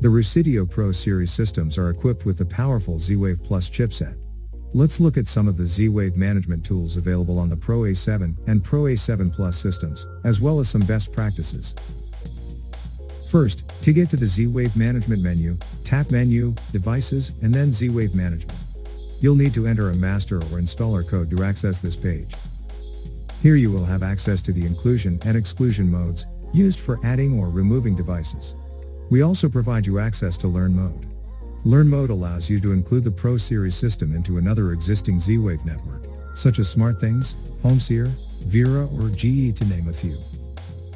The Resideo ProSeries systems are equipped with the powerful Z-Wave Plus chipset. Let's look at some of the Z-Wave management tools available on the Pro A7 and Pro A7 Plus systems, as well as some best practices. First, to get to the Z-Wave management menu, tap Menu, Devices, and then Z-Wave Management. You'll need to enter a master or installer code to access this page. Here you will have access to the inclusion and exclusion modes, used for adding or removing devices. We also provide you access to Learn Mode. Learn Mode allows you to include the ProSeries system into another existing Z-Wave network, such as SmartThings, HomeSeer, Vera or GE to name a few.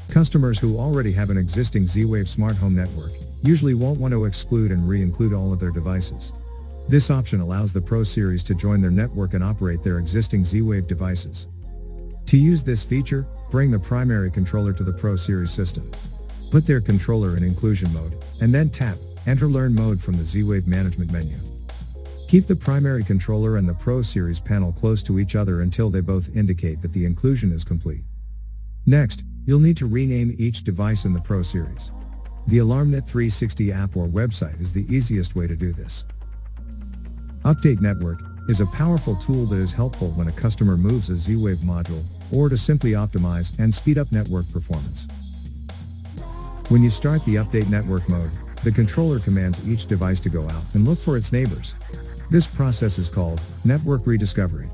Customers who already have an existing Z-Wave smart home network usually won't want to exclude and re-include all of their devices. This option allows the ProSeries to join their network and operate their existing Z-Wave devices. To use this feature, bring the primary controller to the ProSeries system. Put their controller in inclusion mode, and then tap Enter Learn Mode from the Z-Wave management menu. Keep the primary controller and the ProSeries panel close to each other until they both indicate that the inclusion is complete. Next, you'll need to rename each device in the ProSeries. The AlarmNet 360 app or website is the easiest way to do this. Update Network is a powerful tool that is helpful when a customer moves a Z-Wave module, or to simply optimize and speed up network performance. When you start the Update Network mode, the controller commands each device to go out and look for its neighbors. This process is called Network Rediscovery.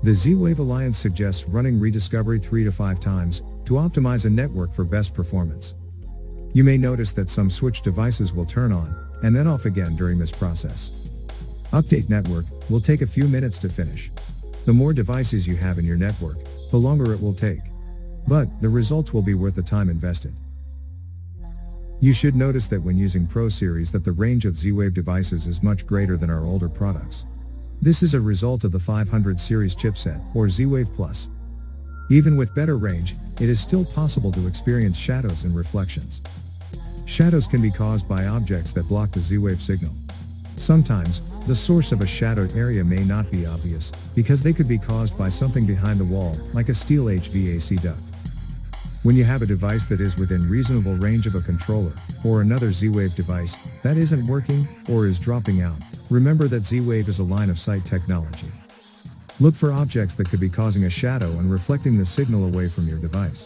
The Z-Wave Alliance suggests running rediscovery 3 to 5 times to optimize a network for best performance. You may notice that some switch devices will turn on and then off again during this process. Update Network will take a few minutes to finish. The more devices you have in your network, the longer it will take. But the results will be worth the time invested. You should notice that when using ProSeries that the range of Z-Wave devices is much greater than our older products. This is a result of the 500 series chipset, or Z-Wave Plus. Even with better range, it is still possible to experience shadows and reflections. Shadows can be caused by objects that block the Z-Wave signal. Sometimes, the source of a shadowed area may not be obvious, because they could be caused by something behind the wall, like a steel HVAC duct. When you have a device that is within reasonable range of a controller, or another Z-Wave device, that isn't working, or is dropping out, remember that Z-Wave is a line-of-sight technology. Look for objects that could be causing a shadow and reflecting the signal away from your device.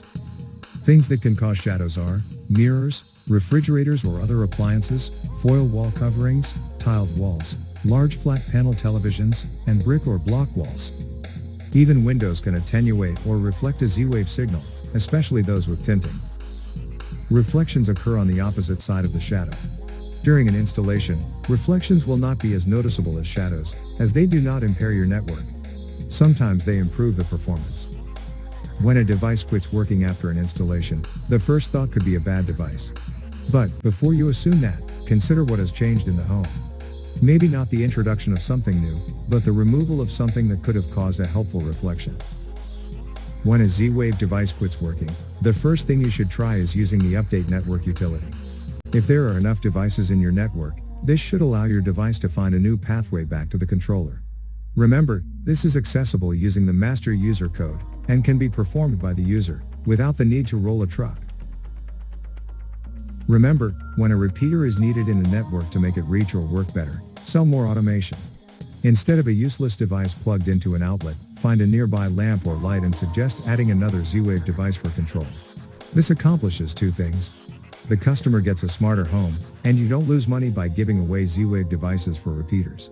Things that can cause shadows are mirrors, refrigerators or other appliances, foil wall coverings, tiled walls, large flat panel televisions, and brick or block walls. Even windows can attenuate or reflect a Z-Wave signal, especially those with tinting. Reflections occur on the opposite side of the shadow. During an installation, reflections will not be as noticeable as shadows, as they do not impair your network. Sometimes they improve the performance. When a device quits working after an installation, the first thought could be a bad device. But, before you assume that, consider what has changed in the home. Maybe not the introduction of something new, but the removal of something that could have caused a helpful reflection. When a Z-Wave device quits working, the first thing you should try is using the Update Network utility. If there are enough devices in your network, this should allow your device to find a new pathway back to the controller. Remember, this is accessible using the master user code, and can be performed by the user, without the need to roll a truck. Remember, when a repeater is needed in a network to make it reach or work better, sell more automation. Instead of a useless device plugged into an outlet, find a nearby lamp or light and suggest adding another Z-Wave device for control. This accomplishes 2 things. The customer gets a smarter home, and you don't lose money by giving away Z-Wave devices for repeaters.